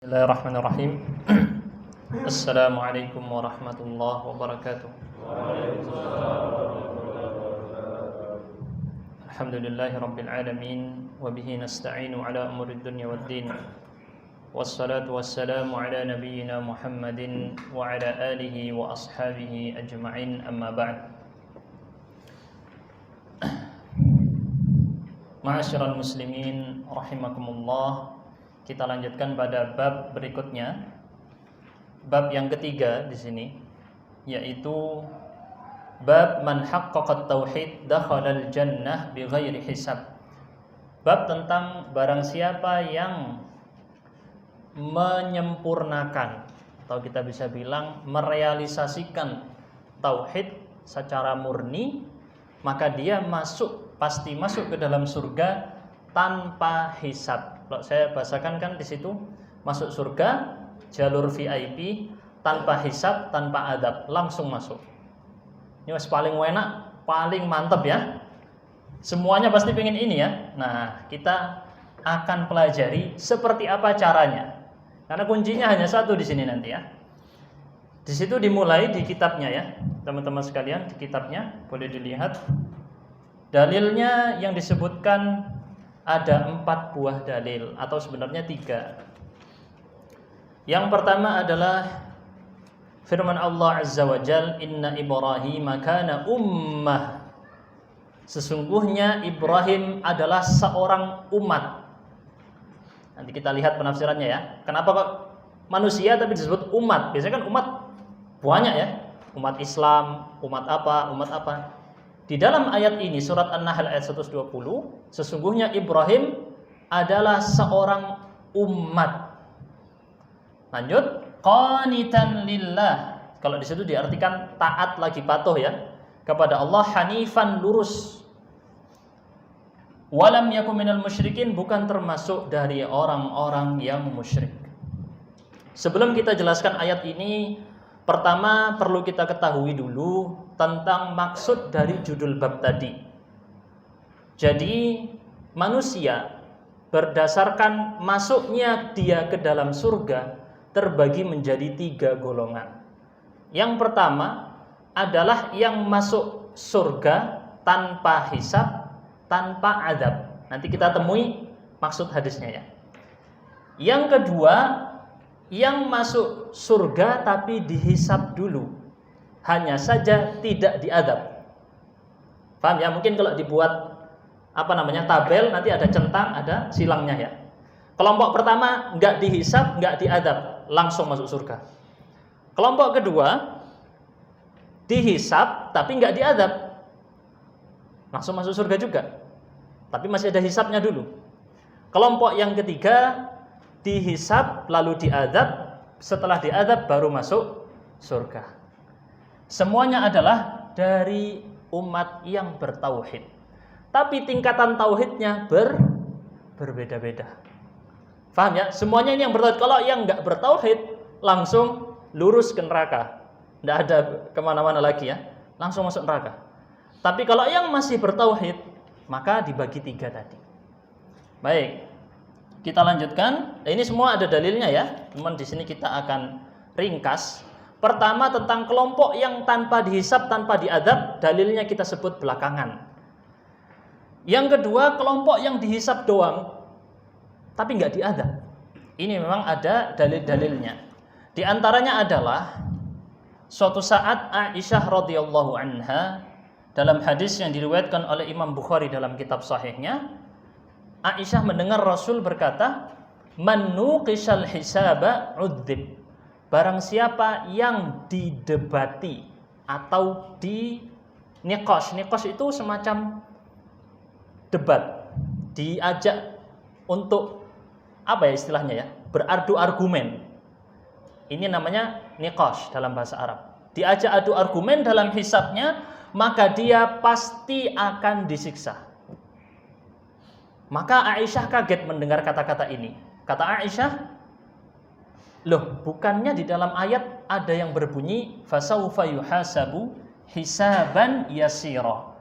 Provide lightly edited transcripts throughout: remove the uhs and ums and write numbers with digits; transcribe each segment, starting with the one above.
Bismillahirrahmanirrahim. Assalamualaikum warahmatullahi wabarakatuh. Alhamdulillahirabbil alamin wa bihi nasta'inu ala umurid dunya waddin. Wassalatu wassalamu ala nabiyyina Muhammadin wa ala alihi wa ashabihi ajma'in, amma ba'd. Ma'asyiral muslimin rahimakumullah. Kita lanjutkan pada bab berikutnya, bab yang ketiga di sini, yaitu bab man haqqaqa tauhid dakhalal jannah bighairi hisab. Bab tentang barang siapa yang menyempurnakan, atau kita bisa bilang merealisasikan tauhid secara murni, maka dia pasti masuk ke dalam surga tanpa hisab. Kalau saya bahasakan kan di situ, masuk surga jalur VIP tanpa hisab, tanpa adab, langsung masuk. Ini mas paling enak, paling mantap ya. Semuanya pasti pengen ini ya. Nah, kita akan pelajari seperti apa caranya. Karena kuncinya hanya satu di sini nanti ya. Di situ dimulai di kitabnya ya, teman-teman sekalian, di kitabnya boleh dilihat. Dalilnya yang disebutkan ada 4 buah dalil, atau sebenarnya 3. Yang pertama adalah firman Allah Azza wa Jal, Inna Ibrahim kana ummah. Sesungguhnya Ibrahim adalah seorang umat. Nanti kita lihat penafsirannya ya. Kenapa kok manusia tapi disebut umat? Biasanya kan umat banyak ya. Umat Islam, umat apa, umat apa. Di dalam ayat ini, surat An-Nahl ayat 120, sesungguhnya Ibrahim adalah seorang umat. Lanjut, qanitan lillah. Kalau di situ diartikan taat lagi patuh ya kepada Allah, hanifan lurus. Walam yakum minal musyrikin, bukan termasuk dari orang-orang yang musyrik. Sebelum kita jelaskan ayat ini, pertama perlu kita ketahui dulu tentang maksud dari judul bab tadi. Jadi manusia berdasarkan masuknya dia ke dalam surga terbagi menjadi 3 golongan. Yang pertama adalah yang masuk surga tanpa hisab, tanpa adab. Nanti kita temui maksud hadisnya ya. Yang kedua, yang masuk surga tapi dihisab dulu, hanya saja tidak diadab. Paham ya? Mungkin kalau dibuat tabel, nanti ada centang, ada silangnya ya. Kelompok pertama enggak dihisab, enggak diadab, langsung masuk surga. Kelompok kedua dihisab tapi enggak diadab, langsung masuk surga juga. Tapi masih ada hisabnya dulu. Kelompok yang ketiga dihisab lalu diadab, setelah diadab baru masuk surga. Semuanya adalah dari umat yang bertauhid. Tapi tingkatan tauhidnya berbeda-beda. Paham ya? Semuanya ini yang bertauhid. Kalau yang enggak bertauhid langsung lurus ke neraka. Enggak ada kemana-mana lagi ya. Langsung masuk neraka. Tapi kalau yang masih bertauhid, maka dibagi 3 tadi. Baik. Kita lanjutkan. Ini semua ada dalilnya ya. Cuman di sini kita akan ringkas. Pertama tentang kelompok yang tanpa dihisab, tanpa diadab, dalilnya kita sebut belakangan. Yang kedua, kelompok yang dihisab doang tapi nggak diadab. Ini memang ada dalil-dalilnya. Di antaranya adalah suatu saat Aisyah radhiyallahu anha, dalam hadis yang diriwayatkan oleh Imam Bukhari dalam kitab sahihnya, Aisyah mendengar Rasul berkata, "Man nuqishal hisaba udzib." Barang siapa yang didebati atau di niqash itu semacam debat, diajak untuk istilahnya ya, beradu argumen. Ini namanya niqash dalam bahasa Arab. Diajak adu argumen dalam hisabnya, maka dia pasti akan disiksa. Maka Aisyah kaget mendengar kata-kata ini. Kata Aisyah, loh, bukannya di dalam ayat ada yang berbunyi fasaufa yuhasabu hisaban yasira.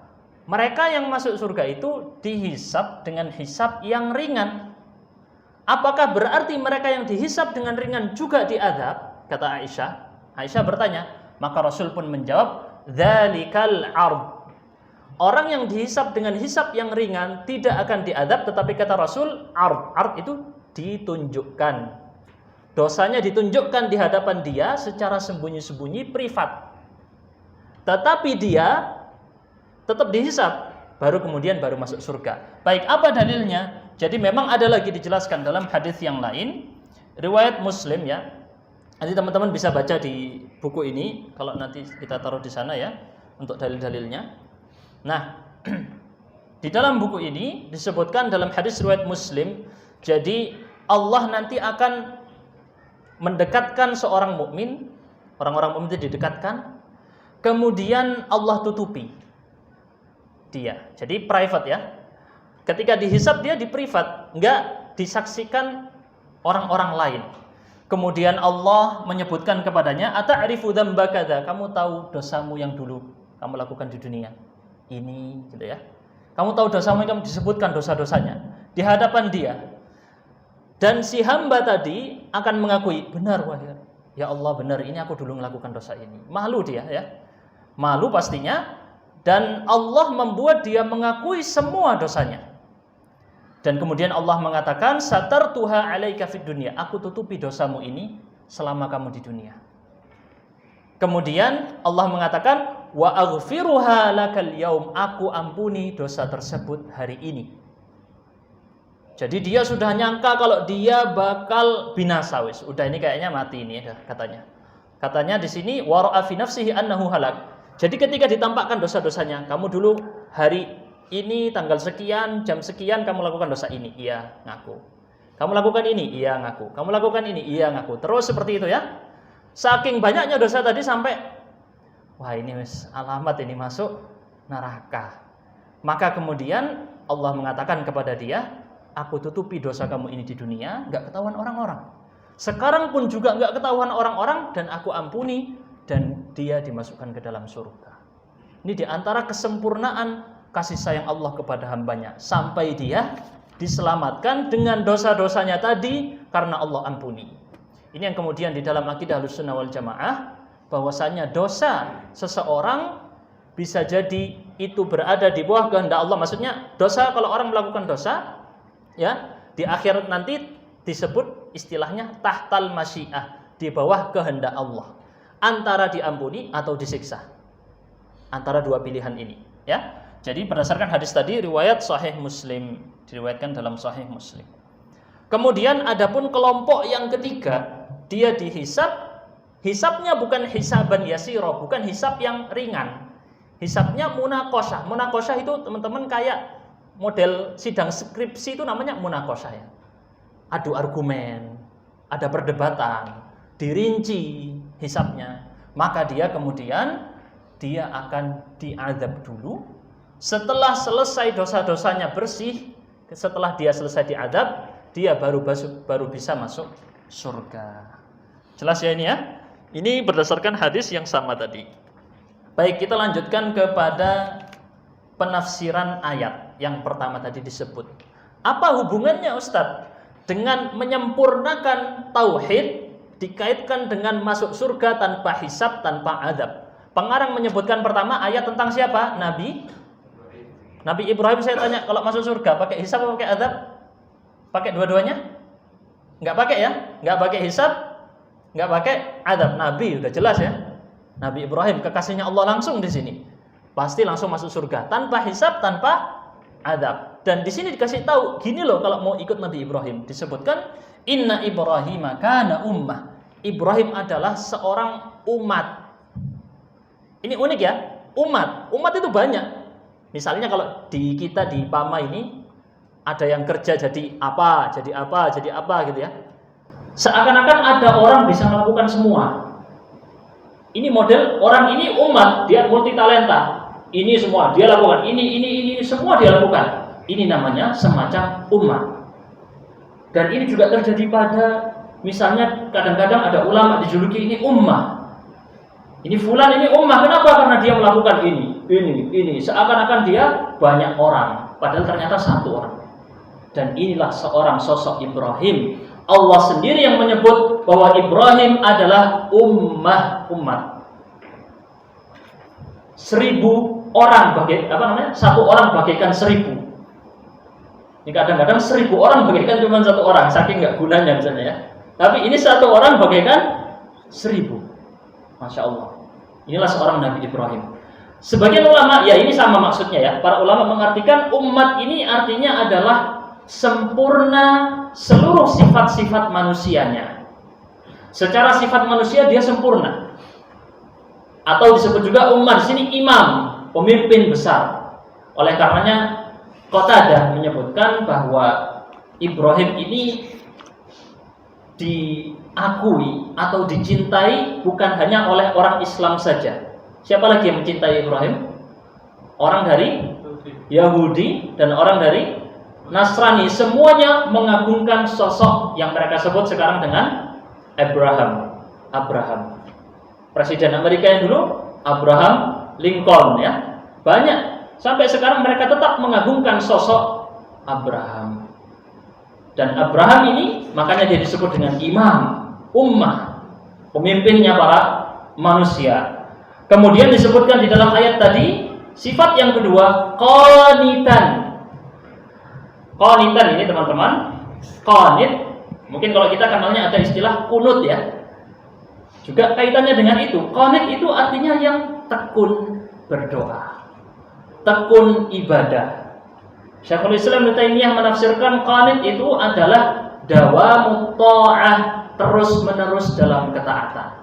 Mereka yang masuk surga itu dihisab dengan hisab yang ringan. apakah berarti mereka yang dihisab dengan ringan juga diazab? Kata Aisyah. Aisyah bertanya, maka Rasul pun menjawab, dzalikal ard. Orang yang dihisab dengan hisab yang ringan tidak akan diazab, tetapi kata Rasul, ard. Ard itu ditunjukkan. Dosanya ditunjukkan di hadapan dia secara sembunyi-sembunyi privat. Tetapi dia tetap dihisab, baru masuk surga. Baik, apa dalilnya? Jadi memang ada lagi dijelaskan dalam hadis yang lain, riwayat Muslim ya. Nanti teman-teman bisa baca di buku ini, kalau nanti kita taruh di sana ya, untuk dalil-dalilnya. Nah, di dalam buku ini disebutkan dalam hadis riwayat Muslim, jadi Allah nanti akan mendekatkan seorang mukmin, orang-orang mukmin itu didekatkan, kemudian Allah tutupi dia. Jadi private ya. Ketika dihisab dia di privat, enggak disaksikan orang-orang lain. Kemudian Allah menyebutkan kepadanya, ata'rifu dzamba kadza, kamu tahu dosamu yang dulu kamu lakukan di dunia. Ini gitu ya. Kamu tahu dosamu yang kamu disebutkan dosa-dosanya di hadapan dia. Dan si hamba tadi akan mengakui, benar wahai ya Allah, benar ini aku dulu melakukan dosa ini. Malu dia ya. Malu pastinya, dan Allah membuat dia mengakui semua dosanya. Dan kemudian Allah mengatakan, satartuha 'alaika fid dunya, aku tutupi dosamu ini selama kamu di dunia. Kemudian Allah mengatakan, wa aghfiruha lakal yaum, aku ampuni dosa tersebut hari ini. Jadi dia sudah nyangka kalau dia bakal binasa, wis. Udah ini kayaknya mati ini katanya. Katanya di sini wara'a fi nafsihi annahu halak. Jadi ketika ditampakkan dosa-dosanya, kamu dulu hari ini tanggal sekian, jam sekian kamu lakukan dosa ini, iya ngaku. Kamu lakukan ini, iya ngaku. Kamu lakukan ini, iya ngaku. Terus seperti itu ya. Saking banyaknya dosa tadi sampai wah ini wis alamat ini masuk neraka. Maka kemudian Allah mengatakan kepada dia, aku tutupi dosa kamu ini di dunia, enggak ketahuan orang-orang. Sekarang pun juga enggak ketahuan orang-orang, dan aku ampuni, dan dia dimasukkan ke dalam surga. Ini diantara kesempurnaan kasih sayang Allah kepada hambanya, sampai dia diselamatkan dengan dosa-dosanya tadi karena Allah ampuni. Ini yang kemudian di dalam akidah Ahlussunnah wal Jamaah, bahwasanya dosa seseorang bisa jadi itu berada di bawah kehendak Allah. Maksudnya dosa, kalau orang melakukan dosa ya, di akhirat nanti disebut istilahnya tahtal masyiah, di bawah kehendak Allah, antara diampuni atau disiksa, antara dua pilihan ini ya. Jadi berdasarkan hadis tadi riwayat Sahih Muslim, diriwayatkan dalam Sahih Muslim. Kemudian adapun kelompok yang ketiga, dia dihisab, hisabnya bukan hisaban yasiro, bukan hisab yang ringan. Hisabnya munaqasyah. Munaqasyah itu teman-teman kayak model sidang skripsi, itu namanya munaqasyah ya. Adu argumen, ada perdebatan, dirinci hisabnya. Maka dia kemudian dia akan diazab dulu. Setelah selesai dosa-dosanya bersih, setelah dia selesai diazab, dia baru bisa masuk surga. Jelas ya ini ya? Ini berdasarkan hadis yang sama tadi. Baik, kita lanjutkan kepada penafsiran ayat yang pertama tadi disebut. Apa hubungannya Ustadz dengan menyempurnakan tauhid dikaitkan dengan masuk surga tanpa hisab, tanpa azab? Pengarang menyebutkan pertama ayat tentang siapa? Nabi Ibrahim. Saya tanya, kalau masuk surga pakai hisab atau pakai azab? Pakai dua-duanya? Enggak pakai ya? Enggak pakai hisab, enggak pakai azab. Nabi udah jelas ya. Nabi Ibrahim kekasihnya Allah langsung di sini. Pasti langsung masuk surga tanpa hisab, tanpa azab. Dan di sini dikasih tahu, gini loh kalau mau ikut Nabi Ibrahim. Disebutkan inna Ibrahim kana ummah. Ibrahim adalah seorang umat. Ini unik ya. Umat itu banyak. Misalnya kalau di kita di PAMA ini ada yang kerja jadi apa gitu ya. Seakan-akan ada orang bisa melakukan semua. Ini model orang ini umat, dia multi talenta. Ini semua dia lakukan, ini semua dia lakukan. Ini namanya semacam umat. Dan ini juga terjadi pada, misalnya kadang-kadang ada ulama dijuluki ini ummah. Ini fulan ini ummah, kenapa? Karena dia melakukan ini. Seakan-akan dia banyak orang, padahal ternyata satu orang. Dan inilah seorang sosok Ibrahim. Allah sendiri yang menyebut bahwa Ibrahim adalah umat. 1000 orang satu orang bagaikan 1000. Ini kadang-kadang 1000 orang bagaikan cuma satu orang, saking nggak gunanya misalnya ya. Tapi ini satu orang bagaikan 1000. Masya Allah. Inilah seorang Nabi Ibrahim. Sebagian ulama, ya ini sama maksudnya ya. Para ulama mengartikan umat ini artinya adalah sempurna seluruh sifat-sifat manusianya. Secara sifat manusia dia sempurna. Atau disebut juga umat di sini imam, pemimpin besar. Oleh karenanya Qatadah menyebutkan bahwa Ibrahim ini diakui atau dicintai bukan hanya oleh orang Islam saja. Siapa lagi yang mencintai Ibrahim? Orang dari Yahudi dan orang dari Nasrani. Semuanya mengagungkan sosok yang mereka sebut sekarang dengan Abraham. Presiden Amerika yang dulu Abraham Lincoln ya. Banyak sampai sekarang mereka tetap mengagungkan sosok Abraham. Dan Abraham ini makanya dia disebut dengan imam, ummah, pemimpinnya para manusia. Kemudian disebutkan di dalam ayat tadi, sifat yang kedua, qanitan. Qanitan ini teman-teman, qanit, mungkin kalau kita kenalnya ada istilah kunut ya. Juga kaitannya dengan itu. Qanit itu artinya yang tekun berdoa, tekun ibadah. Syekhul Islam Ibnu Taimiyah menafsirkan qanit itu adalah dawamut ta'ah, terus-menerus dalam ketaatan.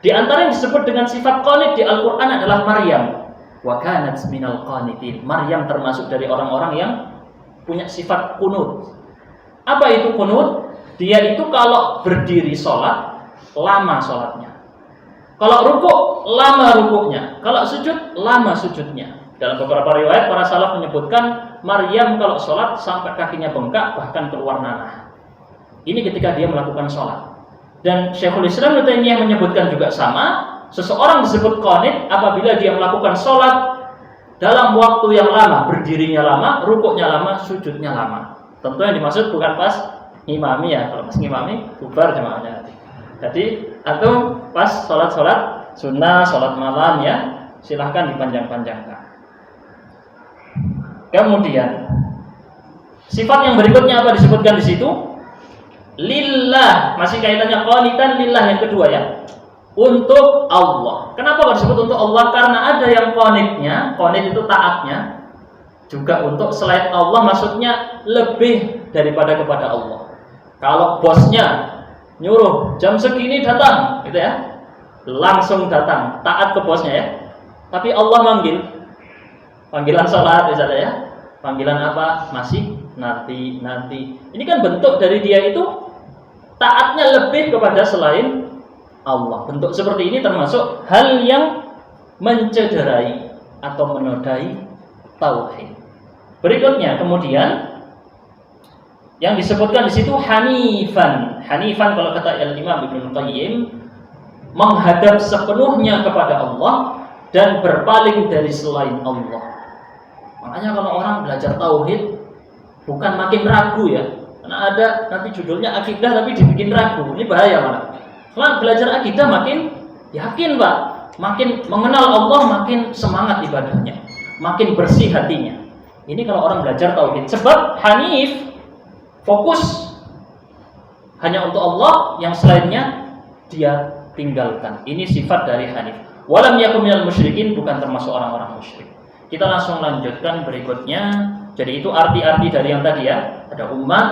Di antara yang disebut dengan sifat qanit di Al-Qur'an adalah Maryam. Wa kanat minal qanitin. Maryam termasuk dari orang-orang yang punya sifat kunut. Apa itu kunut? Dia itu kalau berdiri sholat, lama sholatnya. Kalau rukuk, lama rukuknya. Kalau sujud, lama sujudnya. Dalam beberapa riwayat para salaf menyebutkan Maryam kalau sholat sampai kakinya bengkak bahkan keluar nanah. Ini ketika dia melakukan sholat. Dan Syekhul Islam Ibnu Taimiyah menyebutkan juga sama. Seseorang disebut qanit apabila dia melakukan sholat dalam waktu yang lama, berdirinya lama, rukuknya lama, sujudnya lama. Tentu yang dimaksud bukan pas ngimami ya. Kalau pas ngimami bubar jemaahnya nanti. Jadi atau pas sholat sunnah, sholat malam ya, silahkan dipanjang-panjangkan. Kemudian sifat yang berikutnya apa disebutkan di situ? Lillah, masih kaitannya qanitan lillah yang kedua ya. Untuk Allah. Kenapa disebut untuk Allah? Karena ada yang qanitnya, qanit itu taatnya juga untuk selain Allah, maksudnya lebih daripada kepada Allah. Kalau bosnya nyuruh jam segini datang, gitu ya, langsung datang, taat ke bosnya ya. Tapi Allah manggil, panggilan sholat misalnya ya, panggilan apa? Masih nanti. Ini kan bentuk dari dia itu taatnya lebih kepada selain Allah. Bentuk seperti ini termasuk hal yang mencederai atau menodai tauhid. Berikutnya kemudian yang disebutkan di situ hanifan. Hanifan kalau kata Imam Ibnu Qayyim, menghadap sepenuhnya kepada Allah dan berpaling dari selain Allah. Makanya kalau orang belajar tauhid bukan makin ragu ya. Karena ada nanti judulnya akidah tapi dibikin ragu. Ini bahaya malah. Kalau belajar akidah makin yakin, Pak. Makin mengenal Allah, makin semangat ibadahnya, makin bersih hatinya. Ini kalau orang belajar tauhid. Sebab hanif fokus hanya untuk Allah, yang selainnya dia tinggalkan. Ini sifat dari hanif. Walam yakum minal musyrikin, bukan termasuk orang-orang musyrik. Kita langsung lanjutkan berikutnya. Jadi itu arti-arti dari yang tadi ya. Ada umat,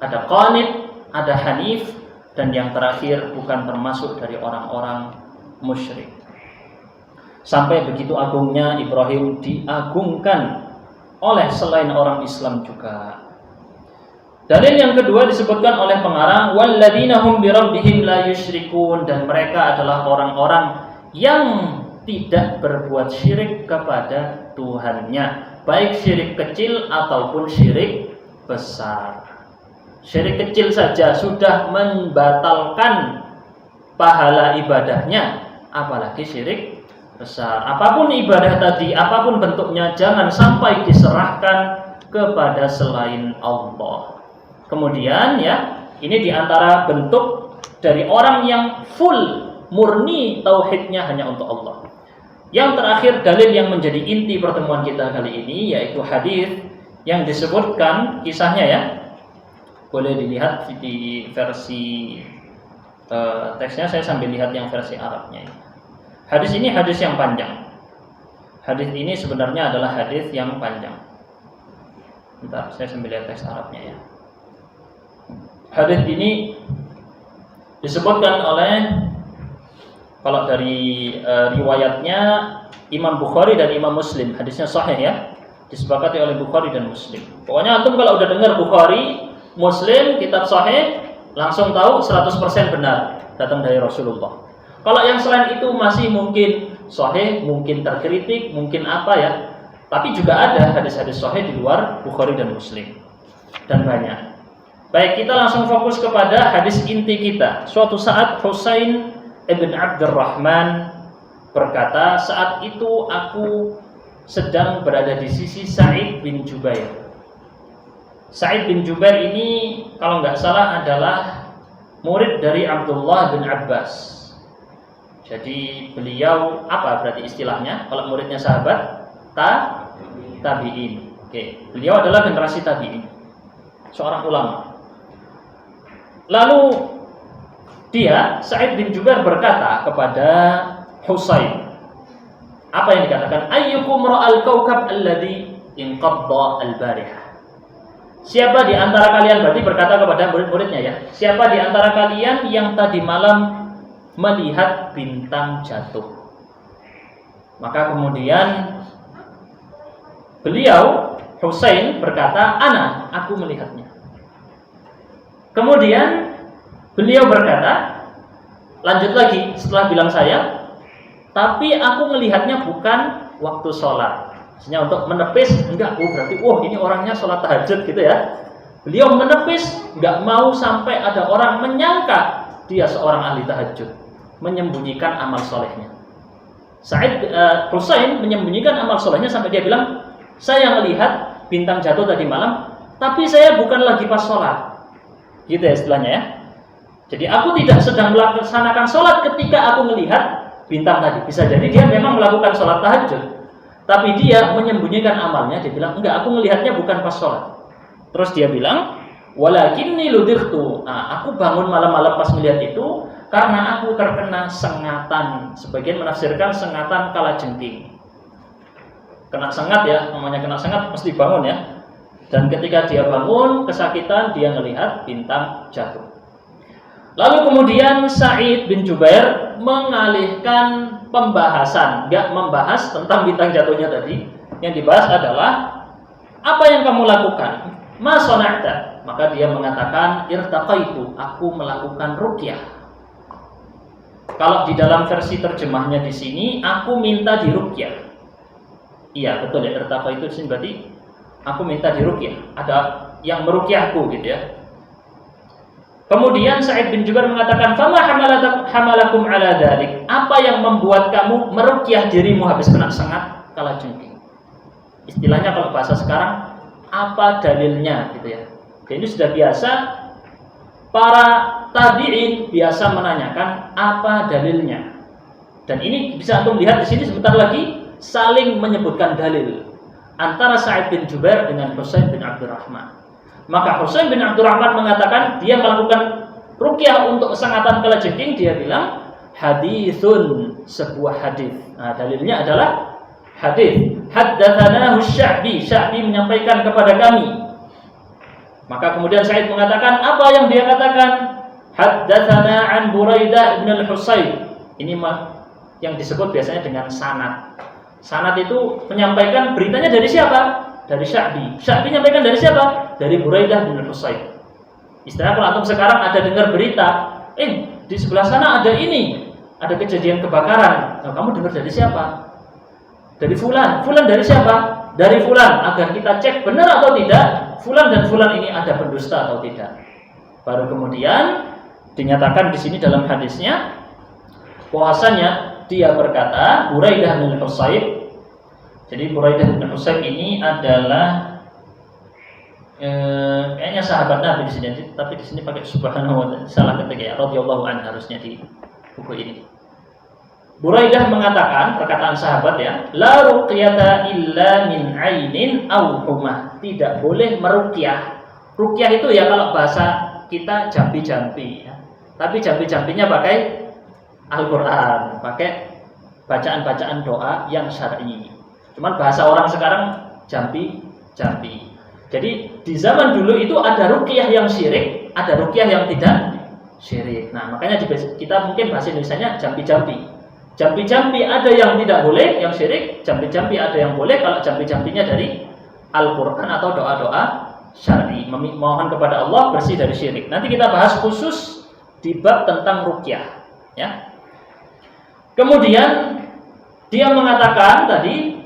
ada qanit, ada hanif, dan yang terakhir bukan termasuk dari orang-orang musyrik. Sampai begitu agungnya Ibrahim diagungkan oleh selain orang Islam juga. Dalil yang kedua disebutkan oleh pengarang, walladzina hum bi rabbihim la yusyrikun, dan mereka adalah orang-orang yang tidak berbuat syirik kepada Tuhannya, baik syirik kecil ataupun syirik besar. Syirik kecil saja sudah membatalkan pahala ibadahnya, apalagi syirik besar. Apapun ibadah tadi, apapun bentuknya, jangan sampai diserahkan kepada selain Allah. Kemudian ya, ini diantara bentuk dari orang yang full murni tauhidnya hanya untuk Allah. Yang terakhir, dalil yang menjadi inti pertemuan kita kali ini yaitu hadis yang disebutkan kisahnya ya. Boleh dilihat di versi teksnya, saya sambil lihat yang versi Arabnya. Hadis ini hadis yang panjang. Hadis ini sebenarnya adalah hadis yang panjang. Bentar, saya sambil lihat teks Arabnya ya. Hadis ini disebutkan oleh, kalau dari riwayatnya Imam Bukhari dan Imam Muslim, hadisnya sahih ya, disepakati oleh Bukhari dan Muslim. Pokoknya antum kalau udah dengar Bukhari, Muslim, kitab sahih, langsung tahu 100% benar datang dari Rasulullah. Kalau yang selain itu masih mungkin sahih, mungkin terkritik, mungkin apa ya, tapi juga ada hadis-hadis sahih di luar Bukhari dan Muslim, dan banyak. Baik, kita langsung fokus kepada hadis inti kita. Suatu saat Husain ibn Abdurrahman berkata, saat itu aku sedang berada di sisi Sa'id bin Jubair. Sa'id bin Jubair ini kalau nggak salah adalah murid dari Abdullah bin Abbas. Jadi beliau apa berarti istilahnya? Kalau muridnya sahabat tabi'in. Oke, beliau adalah generasi tabi'in, seorang ulama. Lalu dia, Sa'id bin Jubair, berkata kepada Husain, apa yang dikatakan? Ayyukum ra'al kaukab alladhi inqadda al-barihah. Siapa di antara kalian, berarti berkata kepada murid-muridnya ya, siapa di antara kalian yang tadi malam melihat bintang jatuh? Maka kemudian beliau, Husain, berkata, ana, aku melihatnya. Kemudian beliau berkata, lanjut lagi setelah bilang saya, tapi aku melihatnya bukan waktu sholat. Maksudnya untuk menepis, enggak, berarti ini orangnya sholat tahajud gitu ya. Beliau menepis, enggak mau sampai ada orang menyangka dia seorang ahli tahajud, menyembunyikan amal solehnya. Husain menyembunyikan amal solehnya sampai dia bilang, saya melihat bintang jatuh tadi malam, tapi saya bukan lagi pas sholat. Gitu ya istilahnya ya. Jadi aku tidak sedang melaksanakan sholat ketika aku melihat bintang tadi. Bisa jadi dia memang melakukan sholat tahajud, tapi dia menyembunyikan amalnya. Dia bilang, enggak, aku melihatnya bukan pas sholat. Terus dia bilang, walakinni ludirtu. Nah, aku bangun malam-malam pas melihat itu karena aku terkena sengatan. Sebagian menafsirkan sengatan kalajengking. Kena sengat ya, namanya kena sengat mesti bangun ya. Dan ketika dia bangun kesakitan, dia melihat bintang jatuh. Lalu kemudian Sa'id bin Jubair mengalihkan pembahasan, enggak membahas tentang bintang jatuhnya tadi. Yang dibahas adalah apa yang kamu lakukan? Ma sana'ta? Maka dia mengatakan irtaqaitu, aku melakukan ruqyah. Kalau di dalam versi terjemahnya di sini, aku minta diruqyah. Iya, betul ya, irtaqaitu di sini berarti aku minta diruqyah. Ada yang meruqyahku gitu ya. Kemudian Sa'id bin Jubair mengatakan, "Fama hamalakum ala dzalik?" Apa yang membuat kamu meruqyah dirimu habis kena sengat kalajengking? Istilahnya kalau bahasa sekarang, apa dalilnya gitu ya. Jadi ini sudah biasa para tabi'in biasa menanyakan apa dalilnya. Dan ini bisa antum lihat di sini sebentar lagi saling menyebutkan dalil antara Sa'id bin Jubair dengan Husain bin Abdurrahman. Maka Husain bin Abdurrahman mengatakan dia melakukan ruqyah untuk sengatan kalajengking. Dia bilang haditsun, sebuah hadis. Nah, dalilnya adalah hadis. Haddatsanahu Sya'bi, Sya'bi menyampaikan kepada kami. Maka kemudian Sa'id mengatakan apa yang dia katakan? Haddatsana an Buraidah bin al-Husayb. Ini yang disebut biasanya dengan sanad. Sanad itu menyampaikan beritanya dari siapa? Dari Sya'bi. Sya'bi menyampaikan dari siapa? Dari Buraidah bin al-Husayb. Istilah kalau antum sekarang ada dengar berita, di sebelah sana ada ini, ada kejadian kebakaran. Nah, kamu dengar dari siapa? Dari fulan. Fulan dari siapa? Dari fulan. Agar kita cek benar atau tidak, fulan dan fulan ini ada pendusta atau tidak. Baru kemudian dinyatakan di sini dalam hadisnya bahwasanya dia berkata, Buraidah bin al-Husayb. Jadi Buraidah bin al-Husayb ini adalah Kayaknya sahabat Nabi di sini, tapi di sini pakai subhanahu wa ta'ala, salah ketik ya, radhiyallahu anhu harusnya di buku ini. Buraidah mengatakan, perkataan sahabat ya, la ruqyata illa min ainin aw humah. Tidak boleh meruqyah. Ruqyah itu ya kalau bahasa kita jampi-jampi ya. Tapi jampi-jampinya pakai Al-Qur'an, pakai bacaan-bacaan doa yang syar'i. Cuman bahasa orang sekarang jampi-jampi. Jadi di zaman dulu itu ada ruqyah yang syirik, ada ruqyah yang tidak syirik. Nah, makanya kita mungkin bahasa Indonesianya jampi-jampi. Jampi-jampi ada yang tidak boleh, yang syirik. Jampi-jampi ada yang boleh kalau jampi-jampinya dari Al-Qur'an atau doa-doa syar'i, mohon kepada Allah bersih dari syirik. Nanti kita bahas khusus di bab tentang ruqyah, ya. Kemudian dia mengatakan tadi,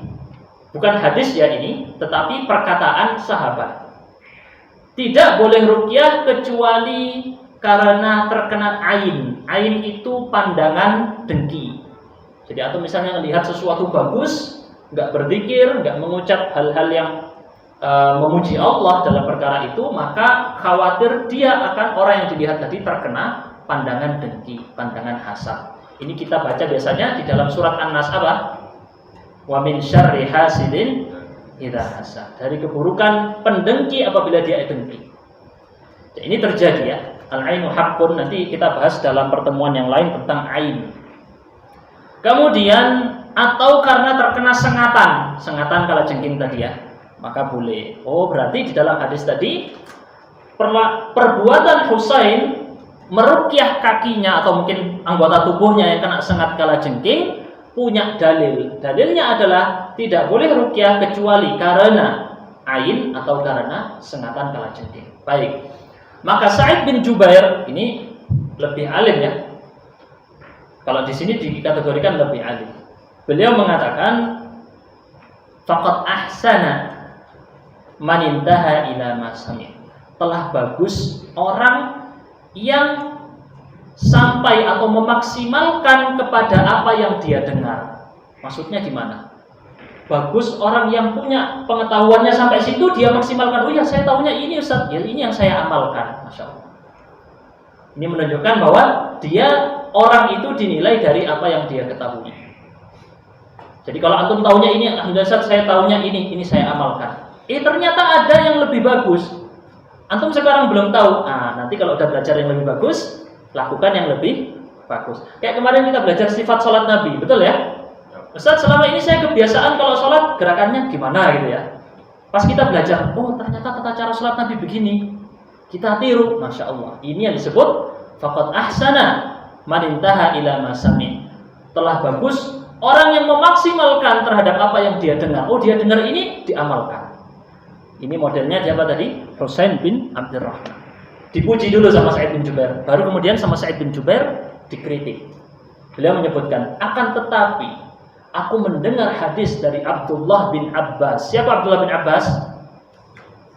bukan hadis ya ini, tetapi perkataan sahabat. Tidak boleh ruqyah kecuali karena terkena ain. Ain itu pandangan dengki. Jadi atau misalnya melihat sesuatu bagus, nggak berzikir, nggak mengucap hal-hal yang memuji Allah dalam perkara itu, maka khawatir dia akan orang yang dilihat tadi terkena pandangan dengki, pandangan hasad. Ini kita baca biasanya di dalam surat An-Nas apa? Wa min syarri hasidin idza hasad. Dari keburukan pendengki apabila dia dengki. Ya, ini terjadi ya. Al-ainu haqqun, nanti kita bahas dalam pertemuan yang lain tentang ain. Kemudian atau karena terkena sengatan kalajengking tadi ya, maka boleh. Oh, berarti di dalam hadis tadi perbuatan Husain meruqyah kakinya atau mungkin anggota tubuhnya yang kena sengat kalajengking punya dalil. Dalilnya adalah tidak boleh ruqyah kecuali karena ain atau karena sengatan kalajengking. Baik. Maka Sa'id bin Jubair ini lebih alim ya. Kalau di sini dikategorikan lebih alim. Beliau mengatakan faqad ahsana man intaha ila ma sami'. Telah bagus orang yang sampai atau memaksimalkan kepada apa yang dia dengar. Maksudnya gimana? Bagus orang yang punya pengetahuannya sampai situ, dia maksimalkan. Oh ya, saya tahunya ini Ustaz, ya ini yang saya amalkan. Masya Allah. Ini menunjukkan bahwa dia orang itu dinilai dari apa yang dia ketahui. Jadi kalau antum tahunya ini, alhamdulillah saya tahunya ini saya amalkan. Ternyata ada yang lebih bagus. Antum sekarang belum tahu. Nanti kalau udah belajar yang lebih bagus, lakukan yang lebih bagus. Kayak kemarin kita belajar sifat sholat Nabi, betul ya? Ustaz, selama ini saya kebiasaan kalau sholat gerakannya gimana gitu ya. Pas kita belajar, oh ternyata tata cara sholat Nabi begini. Kita tiru, Masya Allah. Ini yang disebut faqad ahsana man intaha ila ma sami'. Telah bagus orang yang memaksimalkan terhadap apa yang dia dengar. Oh, dia dengar ini, diamalkan. Ini modelnya siapa tadi? Husain bin Abdurrahman. Dipuji dulu sama Sa'id bin Jubair, baru kemudian sama Sa'id bin Jubair dikritik. Beliau menyebutkan, akan tetapi aku mendengar hadis dari Abdullah bin Abbas. Siapa Abdullah bin Abbas?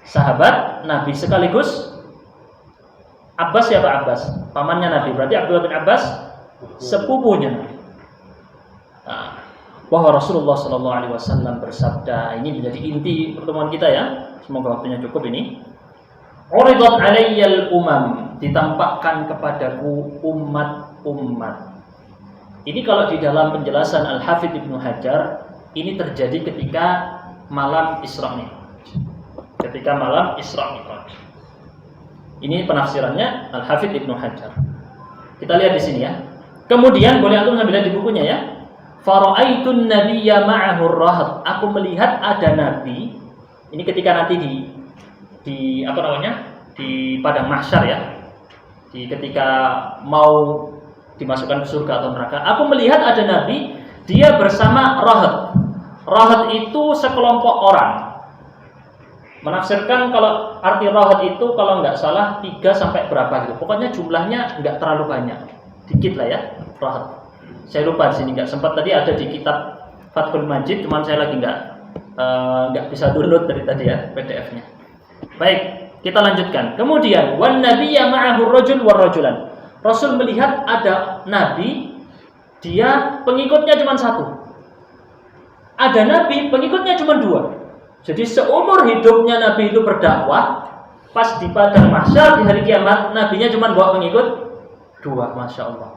Sahabat Nabi sekaligus Abbas. Siapa Abbas? Pamannya Nabi. Berarti Abdullah bin Abbas sepupunya Nabi. Bahwa Rasulullah SAW bersabda, ini menjadi inti pertemuan kita ya. Semoga waktunya cukup ini. Uridat alayyal umam, ditampakkan kepadaku umat-umat. Ini kalau di dalam penjelasan Al-Hafidz Ibnu Hajar, ini terjadi ketika malam Isra Mi'raj. Ketika malam Isra Mi'raj. Ini penafsirannya Al-Hafidz Ibnu Hajar. Kita lihat di sini ya. Kemudian boleh antum sambil lihat di bukunya ya. Fara'aitun nabiyya ma'ahu ar-rahd. Aku melihat ada nabi. Ini ketika nanti di apa namanya? Di padang mahsyar ya. Ketika mau dimasukkan ke surga atau neraka. Aku melihat ada nabi, dia bersama rahd. Rahd itu sekelompok orang. Menafsirkan kalau arti rahd itu kalau nggak salah 3 sampai berapa gitu. Pokoknya jumlahnya nggak terlalu banyak. Dikit lah ya, rahd. Saya lupa di sini, nggak sempat tadi ada di kitab Fathul Majid, cuman saya lagi nggak bisa download dari tadi ya PDF-nya. Baik, kita lanjutkan. Kemudian wan nabiyya ma'ahu rajul war rajulan. Rasul melihat ada nabi, dia pengikutnya cuma 1. Ada nabi, pengikutnya cuma 2. Jadi seumur hidupnya Nabi itu berdakwah, pas di padang mahsyar di hari kiamat, nabinya cuma bawa pengikut 2, masya Allah.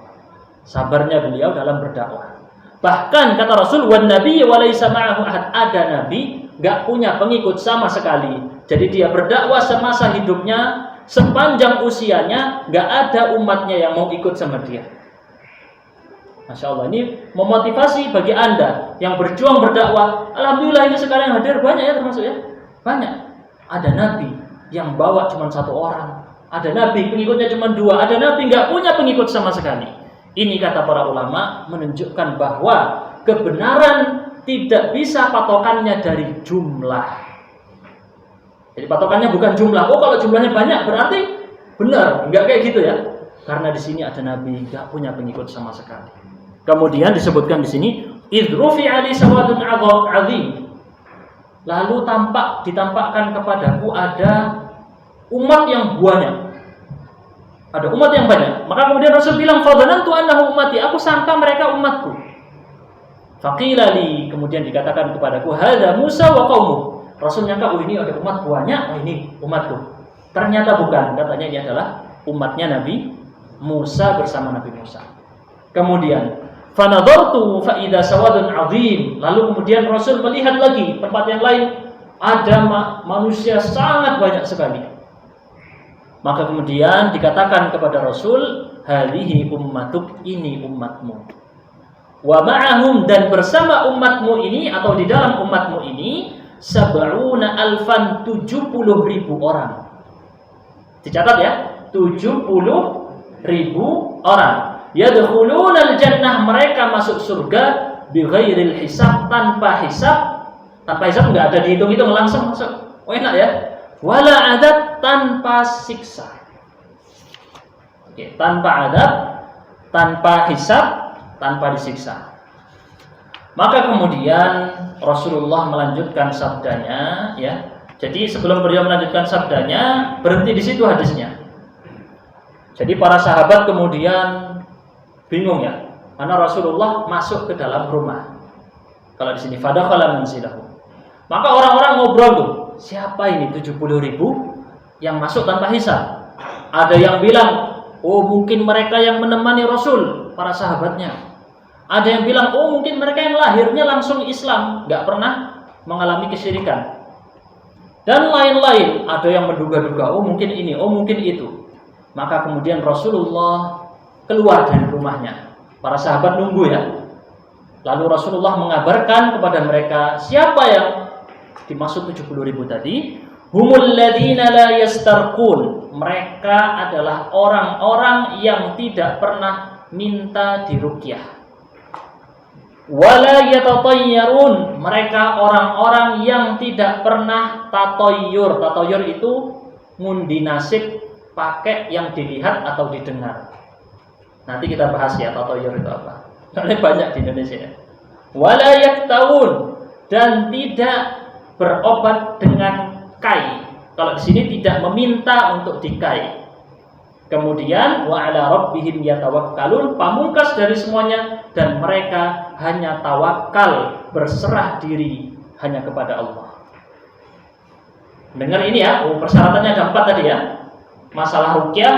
Sabarnya beliau dalam berdakwah. Bahkan kata Rasul, wan nabi walaysa ma'ahu ahad, ada nabi enggak punya pengikut sama sekali. Jadi dia berdakwah semasa hidupnya, sepanjang usianya enggak ada umatnya yang mau ikut sama dia. Masya Allah, ini memotivasi bagi Anda yang berjuang berdakwah. Alhamdulillah ini sekarang yang hadir banyak ya, termasuk ya. Banyak. Ada nabi yang bawa cuma 1 orang. Ada nabi pengikutnya cuma 2. Ada nabi nggak punya pengikut sama sekali. Ini kata para ulama menunjukkan bahwa kebenaran tidak bisa patokannya dari jumlah. Jadi patokannya bukan jumlah. Oh, kalau jumlahnya banyak berarti benar. Nggak kayak gitu ya. Karena di sini ada nabi nggak punya pengikut sama sekali. Kemudian disebutkan di sini idrufi ali sawadun azim. Lalu ditampakkan kepadaku ada umat yang banyak. Ada umat yang banyak. Maka kemudian Rasul bilang fadhanantu annahu ummati, aku sangka mereka umatku. Faqila li, kemudian dikatakan kepadaku hadza Musa wa qaumuh. Rasul nyangka ini ada umat banyak, ini umatku. Ternyata bukan, katanya ini adalah umatnya Nabi Musa bersama Nabi Musa. Kemudian fanadhartu fa idza sawadun azim. Lalu kemudian Rasul melihat lagi tempat yang lain, ada manusia sangat banyak sekali. Maka kemudian dikatakan kepada Rasul, hadhihi ummatuk, ini umatmu. Wa ma'ahum, dan bersama umatmu ini atau di dalam umatmu ini sab'una alfan, 70.000 orang. Dicatat ya, 70.000 orang. Yadkhulunal jannah, mereka masuk surga bighairil hisab, tanpa hisab. Tanpa hisab enggak ada dihitung-hitung, langsung masuk. Oh, enak ya. Wala adab, tanpa siksa. Oke, tanpa adab, tanpa hisab, tanpa disiksa. Maka kemudian Rasulullah melanjutkan sabdanya ya. Jadi sebelum beliau melanjutkan sabdanya, berhenti di situ hadisnya. Jadi para sahabat kemudian bingung ya, karena Rasulullah masuk ke dalam rumah. Kalau di sini fadakhala manzilahu. Maka orang-orang ngobrol tuh, siapa ini 70.000 yang masuk tanpa hisab? Ada yang bilang, oh mungkin mereka yang menemani Rasul, para sahabatnya. Ada yang bilang, oh mungkin mereka yang lahirnya langsung Islam, nggak pernah mengalami kesyirikan. Dan lain-lain, ada yang menduga-duga, oh mungkin ini, oh mungkin itu. Maka kemudian Rasulullah keluar dari rumahnya. Para sahabat nunggu ya. Lalu Rasulullah mengabarkan kepada mereka, siapa yang dimaksud 70.000 tadi? Humul ladzina la yastarqun. Mereka adalah orang-orang yang tidak pernah minta diruqyah. Wala yatatayyarun. Mereka orang-orang yang tidak pernah tatoyur. Tatoyur itu ngundi nasib pakai yang dilihat atau didengar. Nanti kita bahas ya tatoyur itu apa. Soalnya banyak di Indonesia. Wala yaktawun, dan tidak berobat dengan kai. Kalau di sini tidak meminta untuk dikai. Kemudian wa ala rabbihim yatawakkalun, pamungkas dari semuanya, dan mereka hanya tawakal, berserah diri hanya kepada Allah. Dengar ini ya, persyaratannya ada 4 tadi ya. Masalah ruqyah,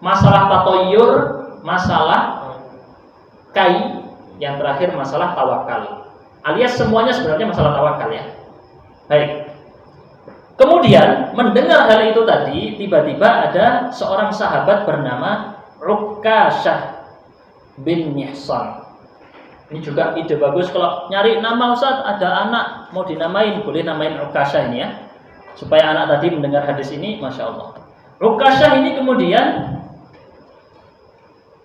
masalah tatoyur, masalah kai, yang terakhir masalah tawakal. Alias semuanya sebenarnya masalah tawakal ya. Baik. Kemudian mendengar hal itu tadi, tiba-tiba ada seorang sahabat bernama Ukasyah bin Mihsan. Ini juga ide bagus kalau nyari nama Ustaz, ada anak mau dinamain, boleh namain Ukasyah ini ya. Supaya anak tadi mendengar hadis ini, Masya Allah. Ukasyah ini kemudian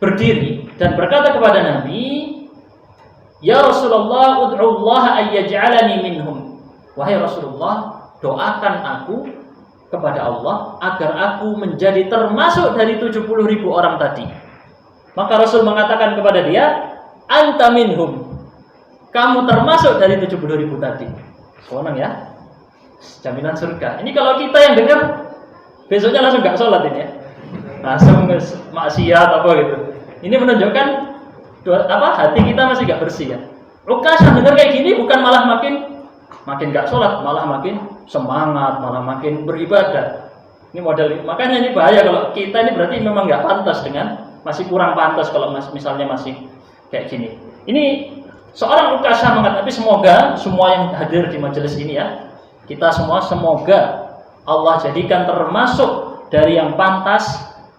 berdiri dan berkata kepada Nabi, ya Rasulullah, ud'ullaha ayyaj'alani minhum. Wahai Rasulullah, doakan aku kepada Allah agar aku menjadi termasuk dari 70.000 orang tadi. Maka Rasul mengatakan kepada dia, anta minhum, kamu termasuk dari 70.000 tadi. Senang ya, jaminan surga. Ini kalau kita yang dengar, besoknya langsung gak sholat ini ya, langsung maksiat apa gitu. Ini menunjukkan hati kita masih gak bersih ya. Ukasyah dengar kayak gini bukan malah makin Makin nggak sholat malah makin semangat, malah makin beribadah. Ini model, makanya ini bahaya kalau kita ini berarti memang nggak pantas masih kurang pantas kalau misalnya masih kayak gini. Ini seorang Ukasha mengatakan, tapi semoga semua yang hadir di majelis ini ya, kita semua semoga Allah jadikan termasuk dari yang pantas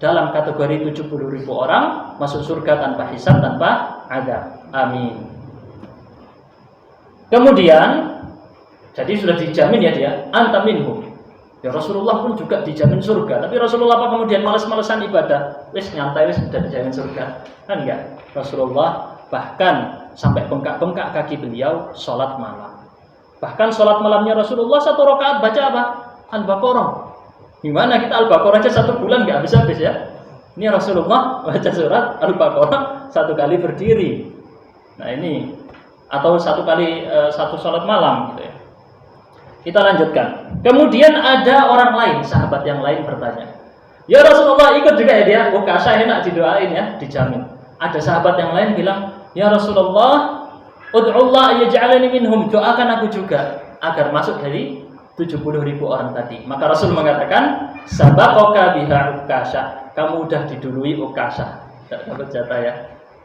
dalam kategori 70.000 orang masuk surga tanpa hisab, tanpa adab. Amin. Kemudian, jadi sudah dijamin ya dia, anta minhum. Ya Rasulullah pun juga dijamin surga. Tapi Rasulullah apa kemudian malas-malesan ibadah? Wis nyantai wis sudah dijamin surga. Kan enggak? Rasulullah bahkan sampai bengkak-bengkak kaki beliau sholat malam. Bahkan sholat malamnya Rasulullah 1 rakaat baca apa? Al-Baqarah. Gimana kita Al-Baqarah aja 1 bulan nggak habis-habis ya? Ini Rasulullah baca surat Al-Baqarah 1 kali berdiri. Nah ini atau 1 kali 1 sholat malam gitu ya. Kita lanjutkan. Kemudian ada orang lain, sahabat yang lain bertanya, ya Rasulullah ikut juga ya dia? Ukasha enak didoain ya, dijamin. Ada sahabat yang lain bilang, ya Rasulullah, ud'ullah yaj'alani minhum, doakan aku juga agar masuk dari 70.000 orang tadi. Maka Rasul mengatakan, sabaqaka biha Ukasha, kamu udah didului Ukasha. Tidak dapat jatah ya,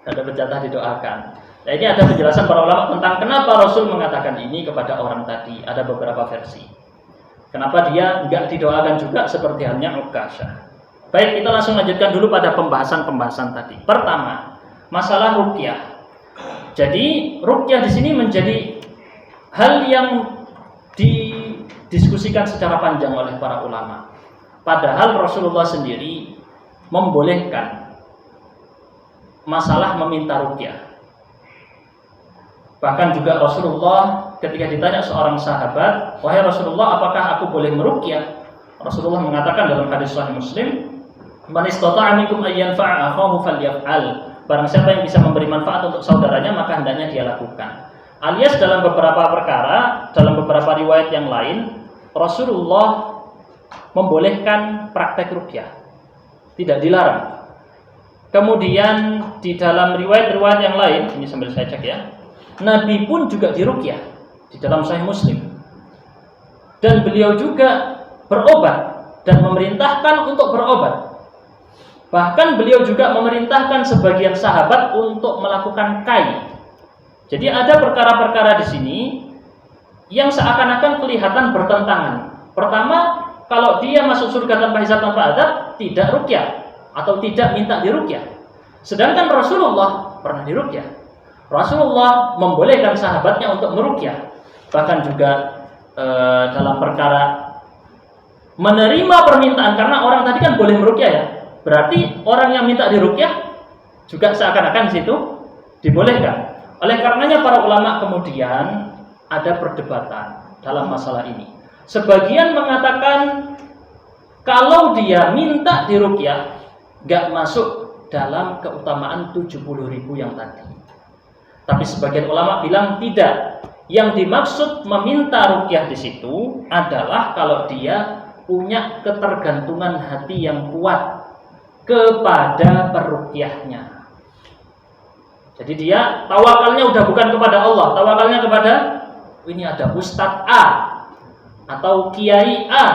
tidak dapat jatah didoakan. Nah ini ada penjelasan para ulama tentang kenapa Rasul mengatakan ini kepada orang tadi. Ada beberapa versi. Kenapa dia enggak didoakan juga seperti halnya Ukasha. Baik, kita langsung lanjutkan dulu pada pembahasan-pembahasan tadi. Pertama, masalah ruqyah. Jadi ruqyah di sini menjadi hal yang didiskusikan secara panjang oleh para ulama. Padahal Rasulullah sendiri membolehkan masalah meminta ruqyah. Bahkan juga Rasulullah ketika ditanya seorang sahabat, wahai Rasulullah, apakah aku boleh meruqyah? Rasulullah mengatakan dalam hadis Sahih Muslim, man istata'a minkum ay yanfa'a akhahu falyaf'al. Barang siapa yang bisa memberi manfaat untuk saudaranya, maka hendaknya dia lakukan. Alias dalam beberapa perkara, dalam beberapa riwayat yang lain, Rasulullah membolehkan praktek ruqyah. Tidak dilarang. Kemudian di dalam riwayat-riwayat yang lain, ini sambil saya cek ya, Nabi pun juga diruqyah di dalam Sahih Muslim. Dan beliau juga berobat dan memerintahkan untuk berobat. Bahkan beliau juga memerintahkan sebagian sahabat untuk melakukan kai. Jadi ada perkara-perkara di sini yang seakan-akan kelihatan bertentangan. Pertama, kalau dia masuk surga tanpa hisab, tanpa adab, tidak ruqyah atau tidak minta diruqyah. Sedangkan Rasulullah pernah diruqyah. Rasulullah membolehkan sahabatnya untuk meruqyah. Bahkan juga dalam perkara menerima permintaan, karena orang tadi kan boleh meruqyah ya. Berarti orang yang minta diruqyah juga seakan-akan di situ dibolehkan. Oleh karenanya para ulama kemudian ada perdebatan dalam masalah ini. Sebagian mengatakan kalau dia minta diruqyah nggak masuk dalam keutamaan 70.000 yang tadi. Tapi sebagian ulama bilang tidak. Yang dimaksud meminta ruqyah di situ adalah kalau dia punya ketergantungan hati yang kuat kepada peruqyahnya. Jadi dia tawakalnya udah bukan kepada Allah, tawakalnya kepada ini ada Ustadz A atau Kiai A.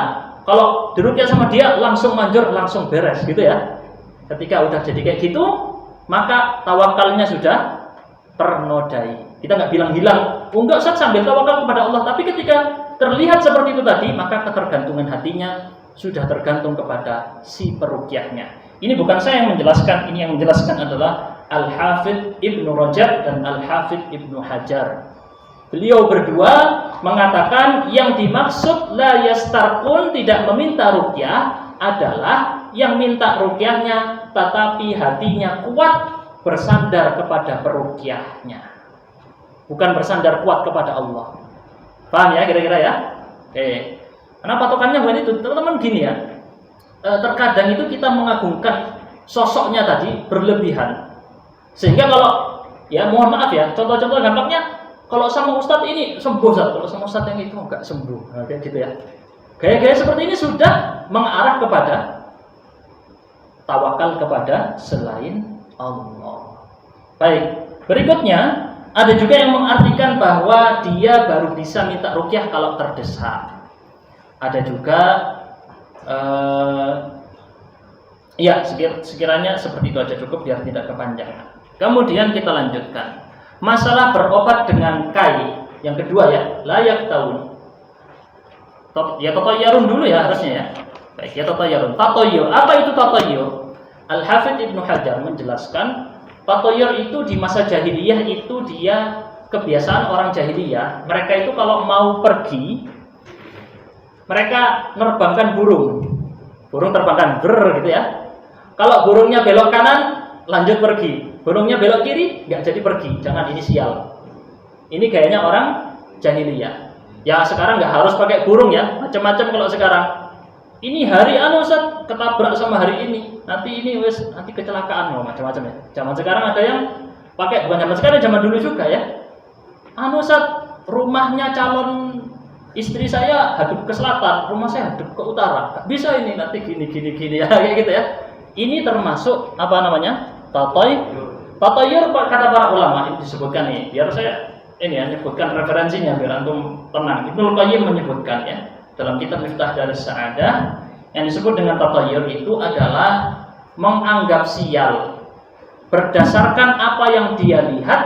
Kalau diruqyah sama dia langsung manjur, langsung beres gitu ya. Ketika udah jadi kayak gitu, maka tawakalnya sudah ternodai. Kita nggak bilang hilang, enggak Ustaz sambil tawakal kepada Allah, tapi ketika terlihat seperti itu tadi, maka ketergantungan hatinya sudah tergantung kepada si peruqyahnya. Ini bukan saya yang menjelaskan, ini yang menjelaskan adalah Al-Hafidh Ibnu Rajab dan Al-Hafidh Ibnu Hajar. Beliau berdua mengatakan yang dimaksud la yastarqun, tidak meminta ruqyah, adalah yang minta ruqyahnya tetapi hatinya kuat bersandar kepada peruqyahnya, bukan bersandar kuat kepada Allah. Paham ya kira-kira ya? Oke. Karena patokannya bukan itu, teman-teman. Gini ya, terkadang itu kita mengagungkan sosoknya tadi berlebihan, sehingga kalau ya mohon maaf ya, contoh-contoh gampangnya, kalau sama Ustadz ini sembuh Ustadz, kalau sama Ustadz yang itu enggak sembuh. Nah, kayak gitu ya. Gaya-gaya seperti ini sudah mengarah kepada tawakal kepada selain Allah. Baik, berikutnya Ada juga yang mengartikan bahwa dia baru bisa minta ruqyah kalau terdesak. Ada juga ya sekiranya seperti itu aja cukup biar tidak kepanjangan. Kemudian kita lanjutkan. Masalah berobat dengan kai. Yang kedua ya, layak tahun. Ya tatoyarun dulu ya harusnya ya. Baik ya tatoyarun. Tatoyur. Apa itu tatoyur? Al-Hafidz Ibnu Hajar menjelaskan tatoyur itu di masa jahiliyah itu dia kebiasaan orang jahiliyah. Mereka itu kalau mau pergi mereka menerbangkan burung. Burung terbangkan ger gitu ya. Kalau burungnya belok kanan lanjut pergi. Burungnya belok kiri nggak jadi pergi. Jangan inisial. Ini gayanya orang jahiliyah. Ya sekarang nggak harus pakai burung ya, macam-macam kalau sekarang. Ini hari Ustaz ketabrak sama hari ini. Nanti kecelakaan macam-macam ya. Zaman sekarang ada yang pakai, bukan zaman sekarang, zaman dulu juga ya. Ustaz, rumahnya calon istri saya hadap ke selatan, rumah saya hadap ke utara. Gak bisa ini nanti gini ya kayak gitu ya. Ini termasuk apa namanya? Tatoyur kata para ulama ini disebutkan nih. Biar saya nyebutkan referensinya biar antum tenang. Ibnu Qayyim menyebutkan ya dalam kitab Miftah Darus Sa'adah yang disebut dengan tatoyur itu adalah menganggap sial berdasarkan apa yang dia lihat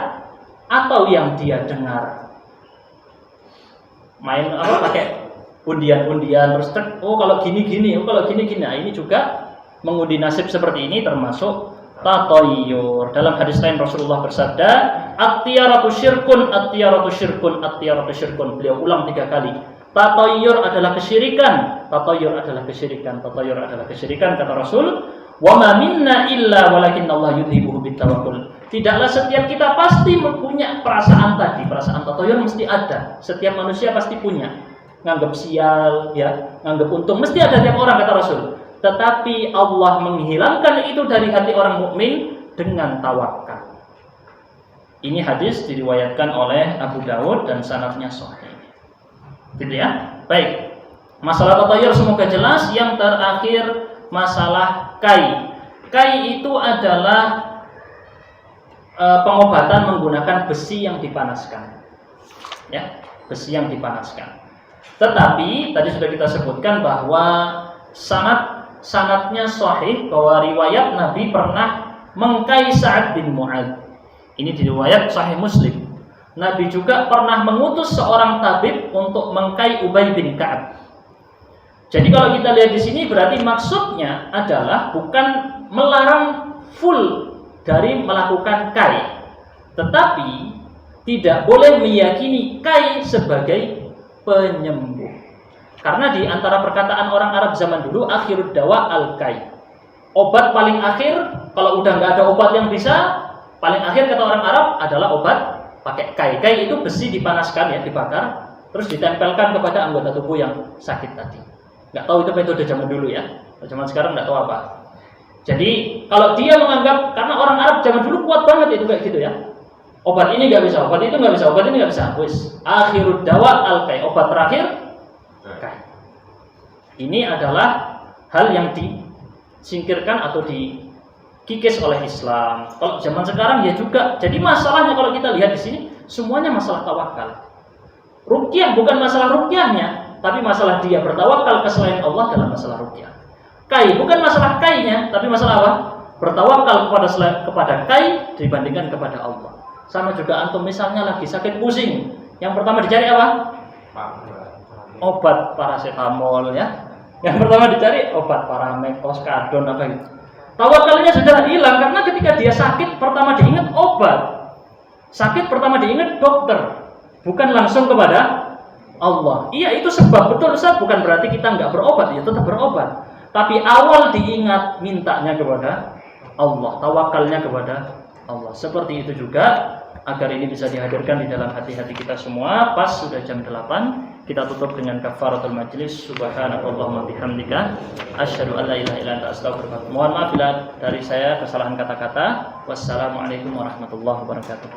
atau yang dia dengar. Main pakai undian-undian terus kalau gini, kalau gini. Nah, ini juga mengundi nasib seperti ini termasuk tatoyur. Dalam hadis lain Rasulullah bersabda, at-tiyaratu syirkun, at-tiyaratu syirkun, at-tiyaratu syirkun. Beliau ulang 3 kali. Tatoyur adalah kesyirikan, tatoyur adalah kesyirikan, tatoyur adalah kesyirikan kata Rasul. Wa ma minna illa walakinallahu yudhibuhu bitawakkul. Tidaklah setiap kita pasti mempunyai perasaan tadi, perasaan tatoyur mesti ada. Setiap manusia pasti punya. Nganggap sial ya, nganggap untung mesti ada tiap orang kata Rasul. Tetapi Allah menghilangkan itu dari hati orang mukmin dengan tawakal. Ini hadis diriwayatkan oleh Abu Dawud dan sanadnya sahih. Gitu ya. Baik. Masalah tatoyur semoga jelas. Yang terakhir masalah kai. Kai itu adalah pengobatan menggunakan besi yang dipanaskan. Ya, besi yang dipanaskan. Tetapi tadi sudah kita sebutkan bahwa sanadnya sahih bahwa riwayat Nabi pernah mengkai Sa'ad bin Mu'adz. Ini di riwayat Sahih Muslim. Nabi juga pernah mengutus seorang tabib untuk mengkai Ubay bin Ka'ab. Jadi kalau kita lihat di sini berarti maksudnya adalah bukan melarang full dari melakukan kai, tetapi tidak boleh meyakini kai sebagai penyembuh. Karena di antara perkataan orang Arab zaman dulu, akhirud dawa al-kai. Obat paling akhir, kalau udah nggak ada obat yang bisa, paling akhir kata orang Arab adalah obat pakai kai. Kai itu besi dipanaskan ya, dibakar, terus ditempelkan kepada anggota tubuh yang sakit tadi. Nggak tahu itu metode zaman dulu ya. Zaman sekarang nggak tahu apa. Jadi kalau dia menganggap, karena orang Arab zaman dulu kuat banget itu kayak gitu ya. Obat ini nggak bisa, obat itu nggak bisa, obat ini nggak bisa. Wis, akhirud dawa al-kai, obat terakhir kai. Ini adalah hal yang disingkirkan atau dikikis oleh Islam. Kalau zaman sekarang ya juga. Jadi masalahnya kalau kita lihat di sini semuanya masalah tawakal. Ruqyah bukan masalah ruqyahnya, tapi masalah dia bertawakal ke selain Allah dalam masalah ruqyah. Kai bukan masalah kainya, tapi masalah apa? Bertawakal kepada kai dibandingkan kepada Allah. Sama juga antum misalnya lagi sakit pusing, yang pertama dicari apa? Obat paracetamol ya. Yang pertama dicari obat Paramek, Oskadon apa gitu. Tawakalnya sudah hilang karena ketika dia sakit pertama diingat obat. Sakit pertama diingat dokter, bukan langsung kepada Allah. Iya itu sebab betul Ustaz, bukan berarti kita nggak berobat, ya tetap berobat. Tapi awal diingat mintanya kepada Allah, tawakalnya kepada Allah. Seperti itu juga agar ini bisa dihadirkan di dalam hati-hati kita semua. Pas sudah jam 8, kita tutup dengan kafaratul majlis. Subhanakallahumma bihamdika asyhadu an la ilaha illa anta astaghfiruka. Mohon maaf bila dari saya kesalahan kata-kata. Wassalamualaikum warahmatullahi wabarakatuh.